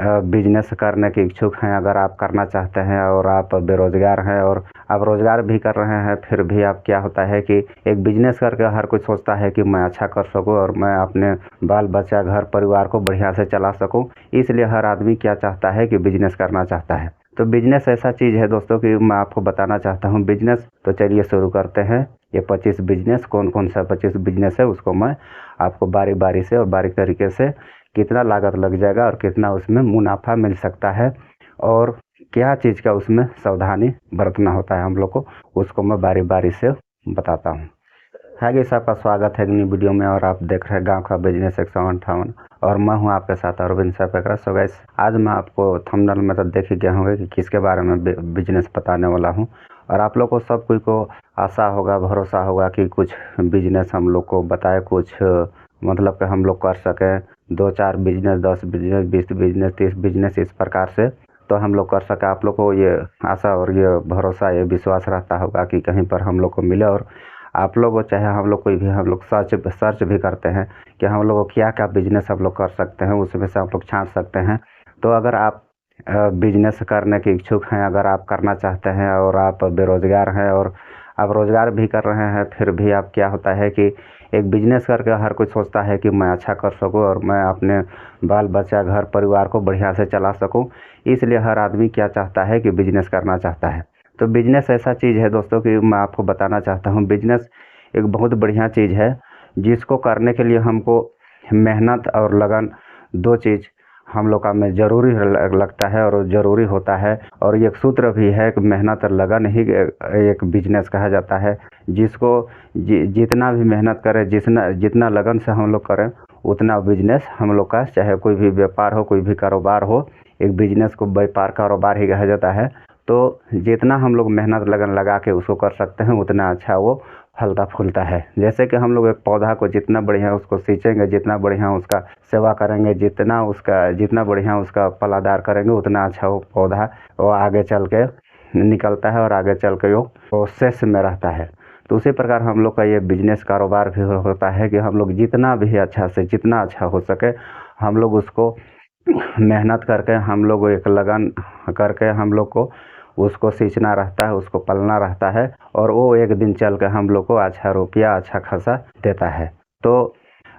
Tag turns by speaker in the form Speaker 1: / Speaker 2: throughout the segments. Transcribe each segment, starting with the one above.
Speaker 1: Business करने के इच्छुक हैं, अगर आप करना चाहते हैं और आप बेरोजगार हैं और आप रोजगार भी कर रहे हैं, फिर भी आप क्या होता है कि एक बिजनेस करके हर कोई सोचता है कि मैं अच्छा कर सकूं और मैं अपने बाल बच्चा घर परिवार को बढ़िया से चला सकूं। इसलिए हर आदमी क्या चाहता है कि बिजनेस करना चाहता है। तो बिजनेस ऐसा चीज़ है दोस्तों कि मैं आपको बताना चाहता हूँ बिजनेस। तो चलिए शुरू करते हैं। ये 25 बिजनेस, कौन कौन सा 25 बिजनेस है उसको मैं आपको बारी बारी से और बारीक तरीके से कितना लागत लग जाएगा और कितना उसमें मुनाफा मिल सकता है और क्या चीज़ का उसमें सावधानी बरतना होता है हम लोग को, उसको मैं बारी बारी से बताता हूँ। है कि सबका स्वागत है नई वीडियो में और आप देख रहे हैं गांव का बिजनेस 158 और मैं हूं आपके साथ अरविंद सपेकरा। सो गाइस, आज मैं आपको थंबनेल में तो देख ही गए होंगे कि किसके बारे में बिजनेस बताने वाला हूं और आप लोग को सब कोई को आशा होगा, भरोसा होगा कि कुछ बिजनेस हम लोग को बताए, कुछ मतलब कि हम लोग कर सकें 2-4 बिजनेस, 10 बिजनेस, 20 बिजनेस, 30 बिजनेस, इस प्रकार से तो हम लोग कर सके। आप लोग को ये आशा और ये भरोसा, ये विश्वास रहता होगा कि कहीं पर हम लोग को मिले और आप लोग चाहे हम लोग कोई भी हम लोग सर्च भी करते हैं कि हम लोग को क्या क्या बिजनेस हम लोग कर सकते हैं, उसमें से हम लोग छांट सकते हैं। तो अगर आप बिजनेस करने के इच्छुक हैं, अगर आप करना चाहते हैं और आप बेरोजगार हैं और आप रोजगार भी कर रहे हैं, फिर भी आप क्या होता है कि एक बिजनेस करके हर कोई सोचता है कि मैं अच्छा कर सकूं और मैं अपने बाल बच्चा घर परिवार को बढ़िया से चला सकूं। इसलिए हर आदमी क्या चाहता है कि बिजनेस करना चाहता है। तो बिजनेस ऐसा चीज़ है दोस्तों कि मैं आपको बताना चाहता हूँ बिजनेस एक बहुत बढ़िया चीज़ है जिसको करने के लिए हमको मेहनत और लगन, दो चीज़ हम लोग का में ज़रूरी लगता है और ज़रूरी होता है। और एक सूत्र भी है कि मेहनत और लगन ही एक बिजनेस कहा जाता है, जिसको जितना भी मेहनत करें, जितना लगन से हम लोग करें उतना बिजनेस हम लोग का, चाहे कोई भी व्यापार हो, कोई भी कारोबार हो, एक बिजनेस को व्यापार कारोबार ही कहा जाता है। तो जितना हम लोग मेहनत लगन लगा के उसको कर सकते हैं उतना अच्छा वो फलता फूलता है। जैसे कि हम लोग एक पौधा को जितना बढ़िया उसको सींचेंगे, जितना बढ़िया उसका सेवा करेंगे, जितना बढ़िया उसका पलादार करेंगे, उतना अच्छा वो पौधा वो आगे चल के निकलता है और आगे चल के वो प्रोसेस में रहता है। तो उसी प्रकार हम लोग का ये बिजनेस कारोबार भी होता है कि हम लोग जितना भी अच्छा से जितना अच्छा हो सके हम लोग उसको मेहनत करके, हम लोग एक लगन करके हम लोग को उसको सींचना रहता है, उसको पलना रहता है और वो एक दिन चल के हम लोग को अच्छा रुपया अच्छा खासा देता है। तो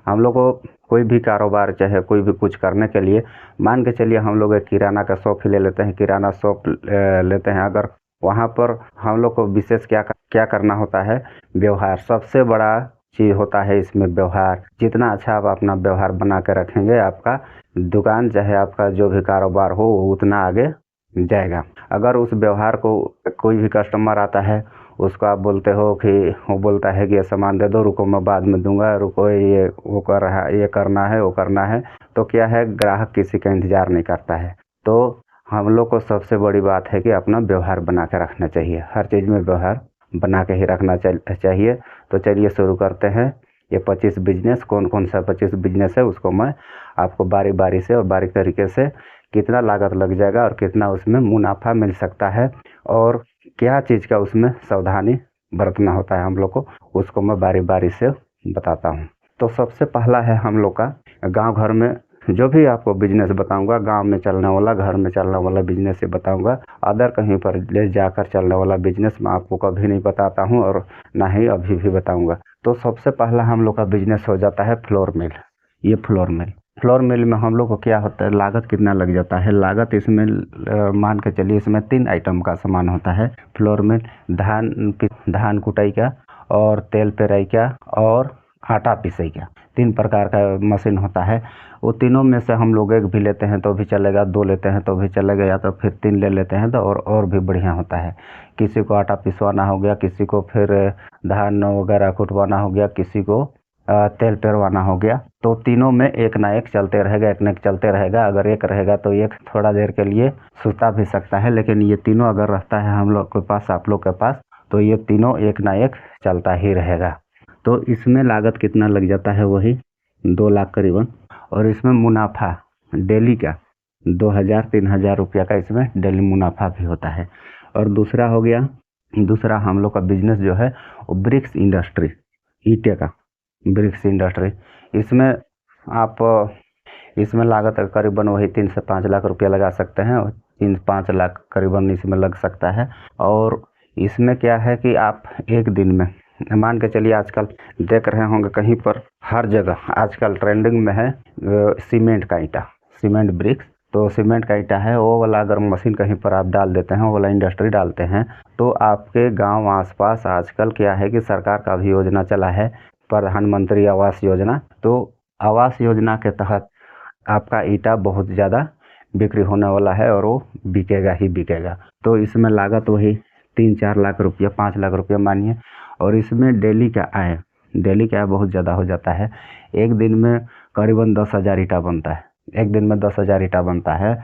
Speaker 1: हम लोग को कोई भी कारोबार, चाहे कोई भी कुछ करने के लिए, मान के चलिए हम लोग एक किराना का शॉप ही ले लेते हैं, किराना शॉप लेते हैं। अगर वहाँ पर हम लोग को विशेष क्या करना होता है, व्यवहार सबसे बड़ा चीज़ होता है इसमें। व्यवहार जितना अच्छा आप अपना व्यवहार बना के रखेंगे, आपका दुकान चाहे आपका जो भी कारोबार हो वो उतना आगे जाएगा। अगर उस व्यवहार को कोई भी कस्टमर आता है उसको आप बोलते हो कि वो बोलता है कि ये सामान दे दो, रुको मैं बाद में दूंगा, रुको ये वो कर रहा है, ये करना है, वो करना है, तो क्या है, ग्राहक किसी का इंतज़ार नहीं करता है। तो हम लोग को सबसे बड़ी बात है कि अपना व्यवहार बना के रखना चाहिए, हर चीज़ में व्यवहार बना के ही रखना चाहिए। तो चलिए शुरू करते हैं। ये 25 बिजनेस, कौन कौन सा 25 बिजनेस है उसको मैं आपको बारी बारी से और बारीक तरीके से कितना लागत लग जाएगा और कितना उसमें मुनाफा मिल सकता है और क्या चीज़ का उसमें सावधानी बरतना होता है हम लोग को, उसको मैं बारी बारी से बताता हूँ। तो सबसे पहला है हम लोग का गांव घर में जो भी आपको बिजनेस बताऊंगा, गांव में चलने वाला, घर में चलने वाला बिजनेस ही बताऊंगा। अदर कहीं पर ले जाकर चलने वाला बिजनेस मैं आपको कभी नहीं बताता हूं और ना ही अभी भी बताऊंगा। तो सबसे पहला हम लोग का बिजनेस हो जाता है फ्लोर मिल। ये फ्लोर मिल में हम लोग को क्या होता है, लागत कितना लग जाता है। लागत इसमें मान के चलिए इसमें 3 आइटम का सामान होता है फ्लोर मिल। धान कुटाई का और तेल पेराई का और आटा पिसाई का, 3 प्रकार का मशीन होता है। वो तीनों में से हम लोग एक भी लेते हैं तो भी चलेगा, 2 लेते हैं तो भी चलेगा, या तो फिर 3 ले लेते हैं तो और भी बढ़िया होता है। किसी को आटा पिसवाना हो गया, किसी को फिर धान वगैरह कुटवाना हो गया, किसी को तेल पेरवाना हो गया। तो तीनों में एक ना एक चलते रहेगा, एक ना एक चलते रहेगा। अगर एक रहेगा तो एक थोड़ा देर के लिए सुता भी सकता है, लेकिन ये तीनों अगर रहता है हम लोग के पास, आप लोग के पास, तो ये तीनों एक ना एक चलता ही रहेगा। तो इसमें लागत कितना लग जाता है, वही 2 लाख करीबन। और इसमें मुनाफा डेली का 2000-3000 रुपया का इसमें डेली मुनाफा भी होता है। और दूसरा हो गया, दूसरा हम लोग का बिजनेस जो है वो ब्रिक्स इंडस्ट्री, ईंटे का ब्रिक्स इंडस्ट्री। इसमें आप इसमें लागत करीबन वही 3 से 5 लाख रुपया लगा सकते हैं, 3-5 लाख करीबन इसमें लग सकता है। और इसमें क्या है कि आप एक दिन में मान के चलिए, आजकल देख रहे होंगे कहीं पर हर जगह आजकल ट्रेंडिंग में है सीमेंट का ईंटा, सीमेंट ब्रिक्स। तो सीमेंट का ईंटा है वो वाला अगर मशीन कहीं पर आप डाल देते हैं, वो वाला इंडस्ट्री डालते हैं, तो आपके गांव आसपास आजकल क्या है कि सरकार का भी योजना चला है, प्रधानमंत्री आवास योजना। तो आवास योजना के तहत आपका ईंटा बहुत ज़्यादा बिक्री होने वाला है और वो बिकेगा ही बिकेगा। तो इसमें लागत वही 3-4 लाख रुपया, 5 लाख रुपया मानिए। और इसमें डेली का आय बहुत ज़्यादा हो जाता है। एक दिन में करीबन 10,000 ईंटा बनता है, एक दिन में 10,000 ईंटा बनता है।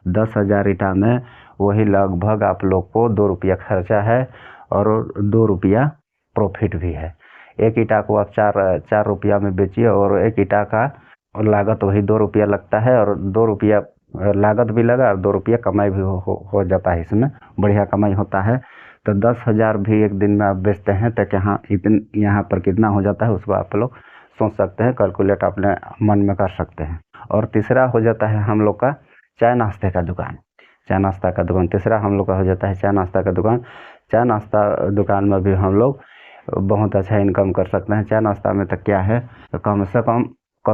Speaker 1: 10,000 ईंटा में वही लगभग आप लोग को 2 रुपया खर्चा है और 2 रुपया प्रॉफिट भी है। एक ईंटा को आप 4 रुपया में बेचिए और एक ईंटा का लागत वही 2 रुपया लगता है, और 2 रुपया लागत भी लगा और 2 रुपया कमाई भी हो जाता है, इसमें बढ़िया कमाई होता है। तो 10,000 भी एक दिन में आप बेचते हैं तो यहाँ पर कितना हो जाता है उसको आप लोग सोच सकते हैं, कैलकुलेट अपने मन में कर सकते हैं। और तीसरा हो जाता है हम लोग का चाय नाश्ते का दुकान। चाय नाश्ता का दुकान तीसरा हम लोग का हो जाता है चाय नाश्ता का दुकान। चाय नाश्ता दुकान में भी हम लोग बहुत अच्छा इनकम कर सकते हैं। चाय नाश्ता में तो क्या है, तो कम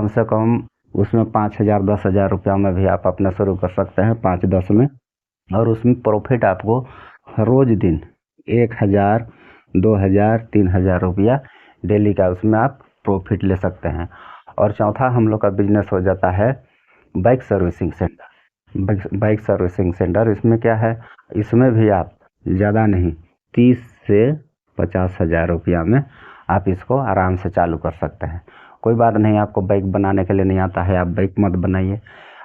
Speaker 1: से कम उसमें 5,000 10,000 रुपया में भी आप अपना शुरू कर सकते हैं, 5-10 में। और उसमें प्रॉफिट आपको रोज दिन 1,000 2,000 3,000 रुपया डेली का उसमें आप प्रॉफिट ले सकते हैं। और चौथा हम लोग का बिजनेस हो जाता है bike servicing centre. Bike servicing centre इसमें क्या है, इसमें भी आप ज़्यादा नहीं 30 से 50,000 रुपया में आप इसको आराम से चालू कर सकते हैं। कोई बात नहीं, आपको बाइक बनाने के लिए नहीं आता है, आप बाइक मत बनाइए।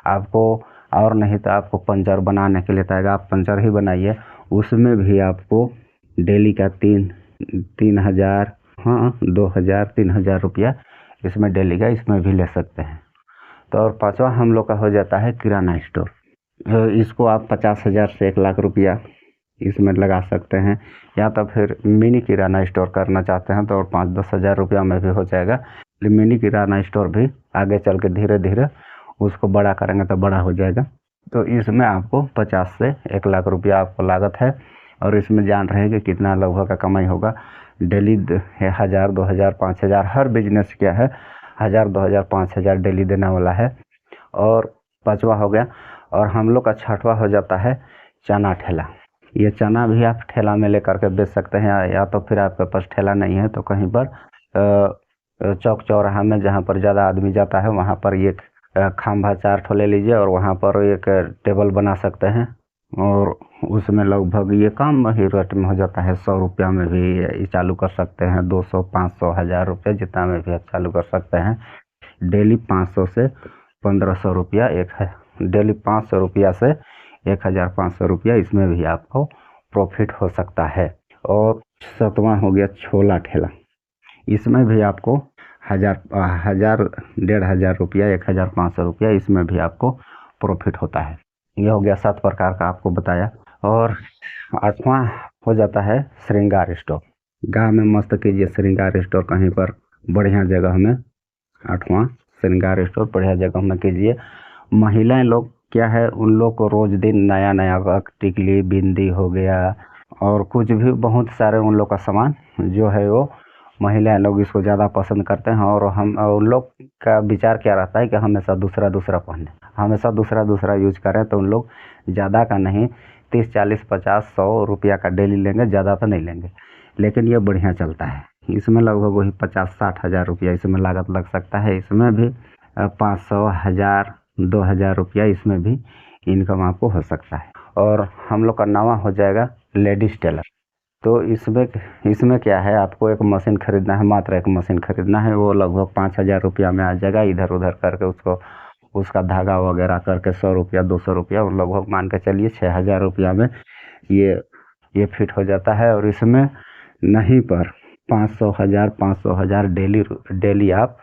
Speaker 1: आपको और नहीं तो आपको पंचर बनाने के लिए आएगा, आप पंचर ही बनाइए। उसमें भी आपको डेली का 3,000 हाँ 2,000 3,000 रुपया इसमें डेली का इसमें भी ले सकते हैं। तो और पांचवा हम लोग का हो जाता है किराना स्टोर। इसको आप 50,000 से 1 लाख रुपया इसमें लगा सकते हैं, या तो फिर मिनी किराना स्टोर करना चाहते हैं तो और 5-10 हज़ार रुपया में भी हो जाएगा। मिनी किराना स्टोर भी आगे चल के धीरे धीरे उसको बड़ा करेंगे तो बड़ा हो जाएगा। तो इसमें आपको 50 से 1 लाख रुपया आपको लागत है, और इसमें जान रहे कि कितना लगभग का कमाई होगा। डेली 1,000 2,000 5,000 हर बिजनेस क्या है 1,000 2,000 5,000 डेली देने वाला है। और पाँचवा हो गया, और हम लोग का छठवा हो जाता है चना ठेला। ये चना भी आप ठेला में लेकर के बेच सकते हैं, या तो फिर आपके पास ठेला नहीं है तो कहीं पर चौक चौराहा में जहाँ पर ज़्यादा आदमी जाता है वहाँ पर ये खंभा 4 ठो ले लीजिए और वहाँ पर एक टेबल बना सकते हैं, और उसमें लगभग ये कम ही रेट में हो जाता है। 100 रुपया में भी ये चालू कर सकते हैं, 200 500 1,000 रुपये जितना में भी आप चालू कर सकते हैं। डेली 500 से 1,500 रुपया डेली 500 रुपया से 1,500 रुपया इसमें भी आपको प्रॉफिट हो सकता है। और 7वां हो गया छोला ठेला। इसमें भी आपको 1,000 1,500 रुपया 1,500 रुपया इसमें भी आपको प्रॉफिट होता है। ये हो गया 7 प्रकार का आपको बताया। और 8वां हो जाता है श्रृंगार स्टोर। गाँव में मस्त कीजिए श्रृंगार स्टोर कहीं पर बढ़िया जगह में। 8वां श्रृंगार स्टोर बढ़िया जगह में कीजिए। महिलाएं लोग क्या है, उन लोग को रोज दिन नया नया टिकली बिंदी हो गया और कुछ भी बहुत सारे उन लोग का सामान जो है वो महिलाएं लोग इसको ज़्यादा पसंद करते हैं। और हम उन लोग का विचार क्या रहता है कि हमेशा दूसरा पहने, हमेशा दूसरा यूज करें। तो उन लोग ज़्यादा का नहीं 30 40 50 100 रुपया का डेली लेंगे, ज़्यादा तो नहीं लेंगे। लेकिन ये बढ़िया चलता है, इसमें लगभग वही 50-60 हज़ार रुपया इसमें लागत लग सकता है। इसमें भी 500 1,000 2,000 रुपया इसमें भी इनकम आपको हो सकता है। और हम लोग का 9वां हो जाएगा लेडीज टेलर। तो इसमें क्या है, आपको एक मशीन खरीदना है, मात्र एक मशीन खरीदना है। वो लगभग 5,000 रुपया में आ जाएगा। इधर उधर करके उसका धागा वगैरह करके 100 रुपया 200 रुपया लगभग मान के चलिए 6,000 रुपया में ये फिट हो जाता है। और इसमें नहीं पर 500 1,000 500 1,000 डेली आप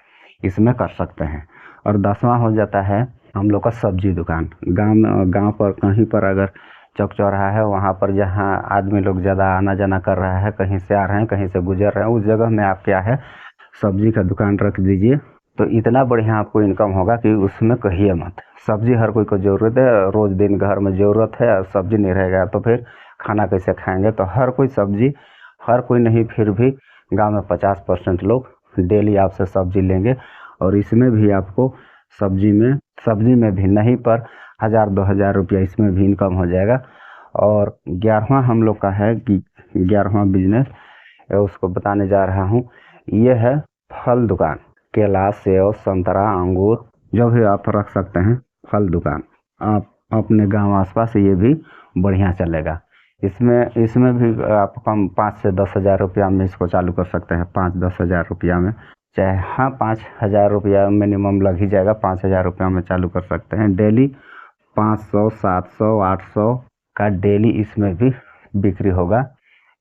Speaker 1: इसमें कर सकते हैं। और 10वां हो जाता है हम लोग का सब्जी दुकान। गांव पर कहीं पर अगर चौक चौराहा है, वहाँ पर जहाँ आदमी लोग ज़्यादा आना जाना कर रहा है, कहीं से आ रहे हैं कहीं से गुजर रहे हैं, उस जगह में आप क्या है सब्जी का दुकान रख दीजिए। तो इतना बढ़िया आपको इनकम होगा कि उसमें कहिए मत। सब्जी हर कोई को ज़रूरत है, रोज़ दिन घर में ज़रूरत है, और सब्जी नहीं रहेगा तो फिर खाना कैसे खाएंगे। तो हर कोई सब्जी, हर कोई नहीं फिर भी गांव में 50% लोग डेली आपसे सब्जी लेंगे। और इसमें भी आपको सब्जी में भी नहीं पर 1000-2000 रुपया इसमें भी इनकम हो जाएगा। और 11वां हम लोग का है कि 11वां बिजनेस उसको बताने जा रहा हूँ। ये है फल दुकान। केला, सेब, संतरा, अंगूर जो भी आप रख सकते हैं, फल दुकान आप अपने गांव आसपास ये भी बढ़िया चलेगा। इसमें भी आप कम 5 से 10 हज़ार रुपया में इसको चालू कर सकते हैं। 5-10 हज़ार रुपया में, चाहे हाँ 5,000 रुपया मिनिमम लग ही जाएगा। 5,000 रुपया में चालू कर सकते हैं। डेली 500, 700, 800 का डेली इसमें भी बिक्री होगा।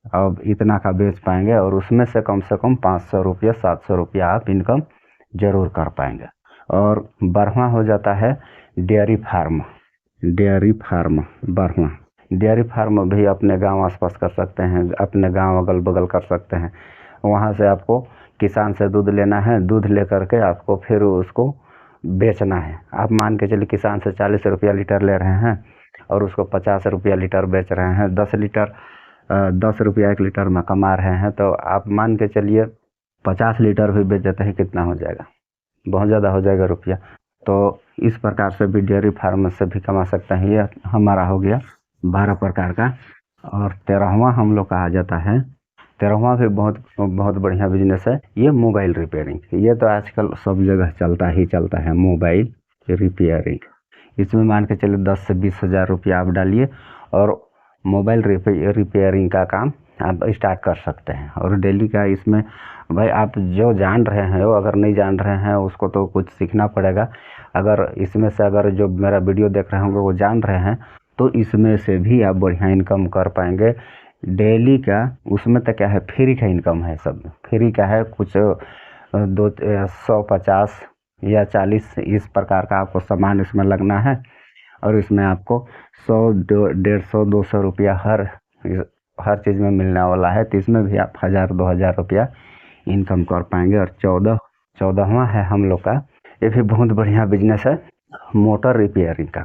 Speaker 1: अब इतना का बेच पाएंगे और उसमें से कम 500 रुपया, 700 रुपया आप इनकम ज़रूर कर पाएंगे। और 12वां हो जाता है डेयरी फार्म। डेयरी फार्म भी अपने गांव आसपास कर सकते हैं, अपने गांव अगल बगल कर सकते हैं। वहां से आपको किसान से दूध लेना है, दूध लेकर के आपको फिर उसको बेचना है। आप मान के चलिए किसान से 40 रुपया लीटर ले रहे हैं और उसको 50 रुपया लीटर बेच रहे हैं। 10 रुपया 1 लीटर में कमा रहे हैं। तो आप मान के चलिए 50 लीटर भी बेच देते हैं, कितना हो जाएगा? बहुत ज़्यादा हो जाएगा रुपया। तो इस प्रकार से भी डेयरी फार्म से भी कमा सकते हैं। ये हमारा हो गया 12 प्रकार का। और 13वां हम लोग का आ जाता है। 13वां भी बहुत बढ़िया बिजनेस है। ये मोबाइल रिपेयरिंग। ये तो आजकल सब जगह चलता है मोबाइल रिपेयरिंग। इसमें मान के चलिए 10 से 20 हज़ार रुपया आप डालिए और मोबाइल रिपेयरिंग का काम आप स्टार्ट कर सकते हैं। और डेली का इसमें भाई आप जो जान रहे हैं, वो अगर नहीं जान रहे हैं उसको तो कुछ सीखना पड़ेगा। अगर इसमें से अगर जो मेरा वीडियो देख रहे होंगे वो जान रहे हैं तो इसमें से भी आप बढ़िया इनकम कर पाएंगे। डेली का उसमें तो क्या है, फ्री का इनकम है। सब फ्री का है। कुछ 150 या 40 इस प्रकार का आपको सामान इसमें लगना है और इसमें आपको 100, 150, 200 रुपया हर चीज़ में मिलने वाला है। तो इसमें भी आप 1000-2000 रुपया इनकम कर पाएंगे। और 14वां है हम लोग का। ये भी बहुत बढ़िया बिजनेस है, मोटर रिपेयरिंग का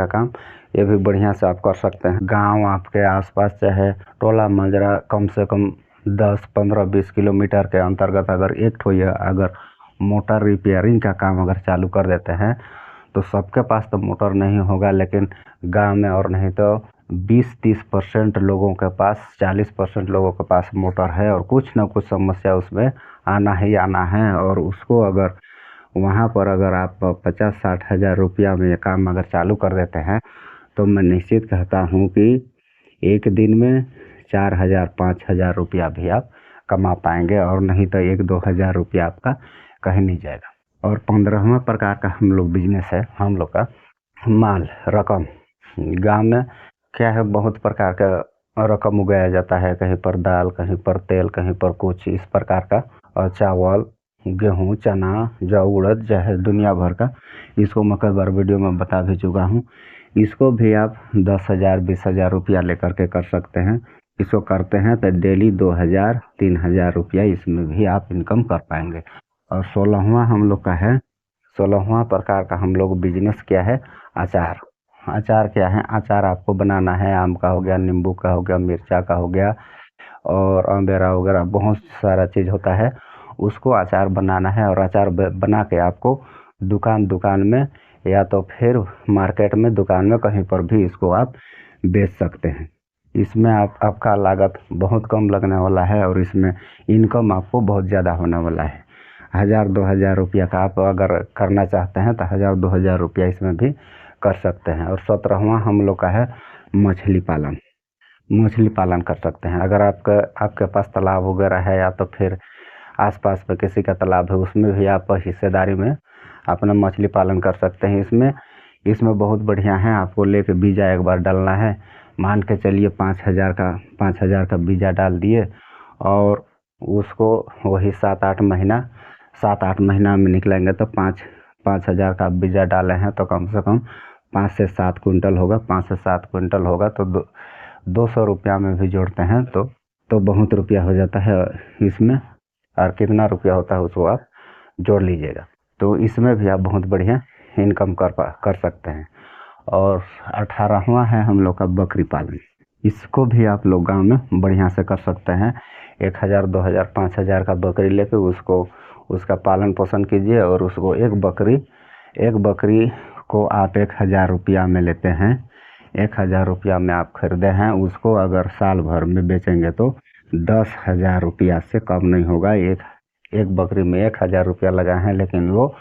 Speaker 1: काम। ये भी बढ़िया से आप कर सकते हैं। गांव आपके आसपास चाहे टोला मंजरा कम से कम 10, 15, 20 किलोमीटर के अंतर्गत अगर एक ठो ये अगर मोटर रिपेयरिंग का काम अगर चालू कर देते हैं तो सबके पास तो मोटर नहीं होगा, लेकिन गांव में और नहीं तो 20-30% लोगों के पास, 40% लोगों के पास मोटर है। और कुछ ना कुछ समस्या उसमें आना ही आना है। और उसको अगर वहाँ पर अगर आप 50-60 हज़ार रुपया में ये काम अगर चालू कर देते हैं तो मैं निश्चित कहता हूँ कि एक दिन में 4,000-5,000 रुपया भी आप कमा पाएंगे। और नहीं तो 1-2 हज़ार रुपया आपका कहीं नहीं जाएगा। और 15वां प्रकार का हम लोग बिजनेस है हम लोग का माल रकम। गांव में क्या है, बहुत प्रकार का रकम उगाया जाता है। कहीं पर दाल, कहीं पर तेल, कहीं पर कुछ इस प्रकार का। और चावल, गेहूँ, चना, जौ, उड़द, चाहे दुनिया भर का। इसको मैं कई बार वीडियो में बता भी चुका हूँ। इसको भी आप 10,000, 20,000 रुपया लेकर के कर सकते हैं। इसको करते हैं तो डेली 2,000, 3,000 रुपया इसमें भी आप इनकम कर पाएंगे। और 16वां हम लोग का है। 16वां प्रकार का हम लोग बिजनेस क्या है, अचार। अचार क्या है, अचार आपको बनाना है। आम का हो गया, नींबू का हो गया, मिर्चा का हो गया और अम्बेरा वगैरह बहुत सारा चीज़ होता है। उसको अचार बनाना है और अचार बना के आपको दुकान में या तो फिर मार्केट में, दुकान में कहीं पर भी इसको आप बेच सकते हैं। इसमें आपका लागत बहुत कम लगने वाला है और इसमें इनकम आपको बहुत ज़्यादा होने वाला है। 1000-2000 रुपया का आप अगर करना चाहते हैं तो 1000-2000 रुपया इसमें भी कर सकते हैं। और 17वां हम लोग का है मछली पालन कर सकते हैं। अगर आपके पास तालाब वगैरह है या तो फिर आसपास में किसी का तालाब है, उसमें भी आप हिस्सेदारी में अपना मछली पालन कर सकते हैं। इसमें बहुत बढ़िया है। आपको लेके बीजा एक बार डालना है। मान के चलिए 5,000 का बीजा डाल दिए और उसको वही 7-8 महीना में निकलेंगे तो 5,000 का बीजा डाले हैं तो कम से कम 5 से 7 कुंटल होगा। 5 से 7 कुंटल होगा तो 200 रुपया में भी जोड़ते हैं तो बहुत रुपया हो जाता है इसमें। और कितना रुपया होता है उसको आप जोड़ लीजिएगा। तो इसमें भी आप बहुत बढ़िया इनकम कर सकते हैं। और 18वां है हम लोग का बकरी पालन। इसको भी आप लोग गांव में बढ़िया से कर सकते हैं। 1000, 2000, 5000 का बकरी लेके उसका पालन पोषण कीजिए और उसको एक बकरी को आप 1000 रुपया में लेते हैं। 1000 रुपया में आप खरीदे हैं, उसको अगर साल भर में बेचेंगे तो 10,000 रुपया से कम नहीं होगा। एक बकरी में 1000 रुपया लगा है, लेकिन वो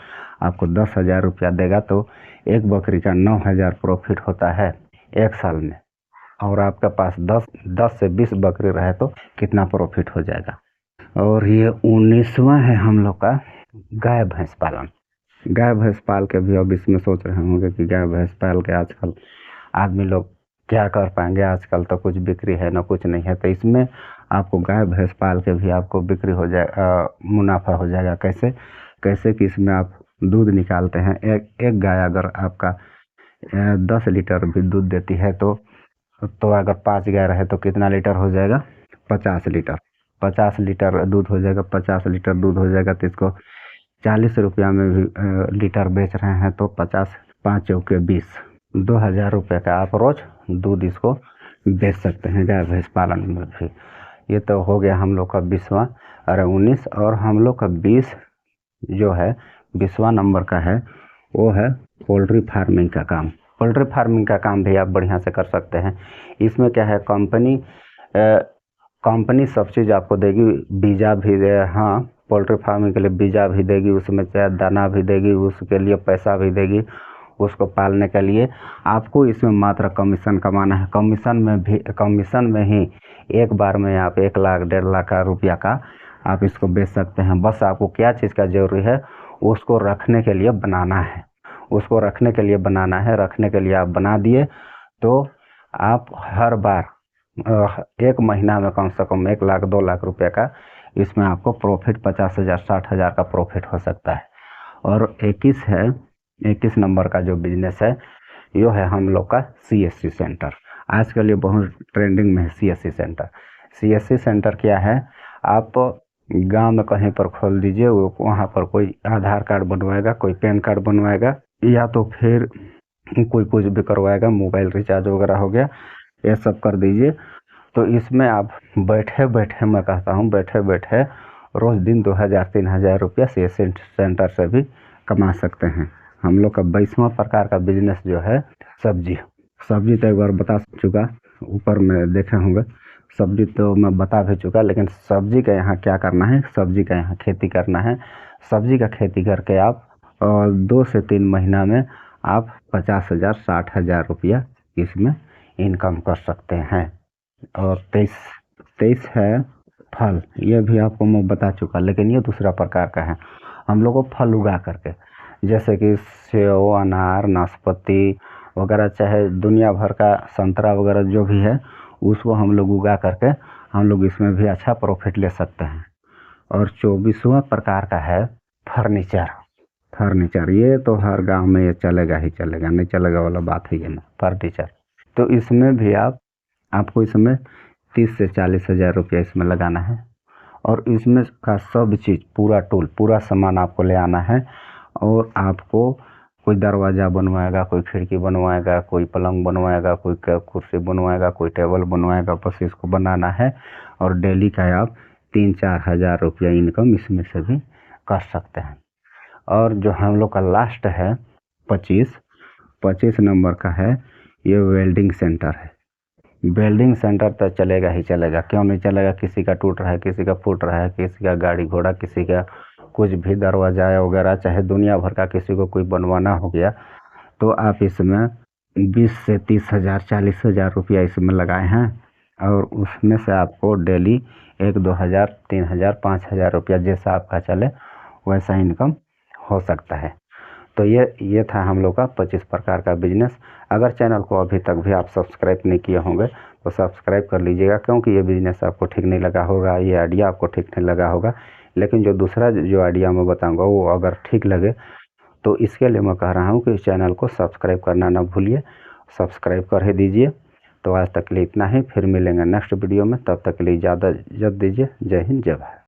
Speaker 1: आपको 10,000 रुपया देगा, तो एक बकरी का 9,000 प्रॉफिट होता है एक साल में। और आपके पास 10 से 20 बकरी रहे तो कितना प्रॉफिट हो जाएगा। और ये 19वां है हम लोग का गाय भैंस पालन। गाय भैंस पाल के भी अब इसमें सोच रहे होंगे कि गाय भैंस पाल के आजकल आदमी लोग क्या कर पाएंगे, आजकल तो कुछ बिक्री है ना कुछ नहीं है। तो इसमें आपको गाय भैंस पाल के भी आपको बिक्री हो जाए, मुनाफा हो जाएगा। कैसे कि इसमें आप दूध निकालते हैं। एक गाय अगर आपका 10 लीटर भी दूध देती है तो अगर 5 गाय रहे तो कितना लीटर हो जाएगा? 50 लीटर। 50 लीटर दूध हो जाएगा। 50 लीटर दूध हो जाएगा तो इसको 40 रुपया में भी लीटर बेच रहे हैं, तो 50, 5 चौके 20, 2000 रुपये का आप रोज दूध इसको बेच सकते हैं गाय भैंस पालन में भी। ये तो हो गया हम लोग का 20वां। अरे 19, और हम लोग का 20 जो है 20वां नंबर का है, वो है पोल्ट्री फार्मिंग का काम। पोल्ट्री फार्मिंग का काम भी आप बढ़िया से कर सकते हैं। इसमें क्या है, कंपनी सब चीज़ आपको देगी, बीजा भी दे, हाँ, पोल्ट्री फार्मिंग के लिए बीजा भी देगी, उसमें चाहे दाना भी देगी, उसके लिए पैसा भी देगी। उसको पालने के लिए आपको इसमें मात्र कमीशन कमाना है। कमीशन में ही एक बार में आप 1 लाख, 1.5 लाख का रुपया का आप इसको बेच सकते हैं। बस आपको क्या चीज़ का जरूरी है, उसको रखने के लिए बनाना है। रखने के लिए आप बना दिए तो आप हर बार 1 महीना में कम से कम 1 लाख, 2 लाख रुपए का इसमें आपको प्रॉफिट 50,000, 60,000 का प्रॉफिट हो सकता है। और 21 नंबर का जो बिजनेस है, यो है हम लोग का CSC सेंटर। आजकल ये बहुत ट्रेंडिंग में है CSC सेंटर। CSC सेंटर क्या है, आप गांव में कहीं पर खोल दीजिए, वहाँ पर कोई आधार कार्ड बनवाएगा, कोई पैन कार्ड बनवाएगा, या तो फिर कोई कुछ भी करवाएगा, मोबाइल रिचार्ज वगैरह हो गया, ये सब कर दीजिए। तो इसमें आप बैठे मैं कहता हूँ बैठे रोज दिन 2000, 3000 रुपया CSC सेंटर से भी कमा सकते हैं। हम लोग का 22वां प्रकार का बिजनेस जो है सब्जी तो एक बार बता चुका, ऊपर में देखे होंगे। सब्जी तो मैं बता भी चुका, लेकिन सब्जी का यहाँ क्या करना है, सब्जी का यहाँ खेती करना है। सब्जी का खेती करके आप 2 से 3 महीना में आप 50,000, 60,000 रुपया इसमें इनकम कर सकते हैं। और 23 है फल। ये भी आपको मैं बता चुका, लेकिन ये दूसरा प्रकार का है। हम लोग को फल उगा करके, जैसे कि सेव, अनार, नाशपाती वगैरह, चाहे दुनिया भर का संतरा वगैरह जो भी है, उसको हम लोग उगा करके हम लोग इसमें भी अच्छा प्रॉफिट ले सकते हैं। और 24वां प्रकार का है फर्नीचर। ये तो हर गांव में ये चलेगा ही चलेगा, नहीं चलेगा वाला बात है ये ना, फर्नीचर। तो इसमें भी आपको इसमें 30 से 40,000 रुपया इसमें लगाना है। और इसमें का सब चीज़, पूरा टूल, पूरा सामान आपको ले आना है। और आपको कोई दरवाज़ा बनवाएगा, कोई खिड़की बनवाएगा, कोई पलंग बनवाएगा, कोई कुर्सी बनवाएगा, कोई टेबल बनवाएगा, बस इसको बनाना है। और डेली का आप 3-4 हज़ार रुपया इनकम इसमें से भी कर सकते हैं। और जो हम लोग का लास्ट है 25 नंबर का है, ये वेल्डिंग सेंटर है। वेल्डिंग सेंटर तो चलेगा ही चलेगा, क्यों नहीं चलेगा। किसी का टूट रहा है, किसी का फूट रहा है, किसी का गाड़ी घोड़ा, किसी का कुछ भी दरवाजा वगैरह, चाहे दुनिया भर का किसी को कोई बनवाना हो गया, तो आप इसमें 20 से 30,000, 40,000 रुपया इसमें लगाए हैं। और उसमें से आपको डेली 1-2 हज़ार, 3 हज़ार, 5 हज़ार रुपया जैसा आपका चले वैसा इनकम हो सकता है। तो ये था हम लोग का 25 प्रकार का बिजनेस। अगर चैनल को अभी तक भी आप सब्सक्राइब नहीं किए होंगे तो सब्सक्राइब कर लीजिएगा, क्योंकि ये बिजनेस आपको ठीक नहीं लगा होगा, ये आइडिया आपको ठीक नहीं लगा होगा। लेकिन जो दूसरा जो आइडिया मैं बताऊंगा वो अगर ठीक लगे तो इसके लिए मैं कह रहा हूँ कि इस चैनल को सब्सक्राइब करना ना भूलिए, सब्सक्राइब कर ही दीजिए। तो आज तक के लिए इतना ही, फिर मिलेंगे नेक्स्ट वीडियो में, तब तक के लिए इजाज़त दीजिए। जय हिंद, जय भारत।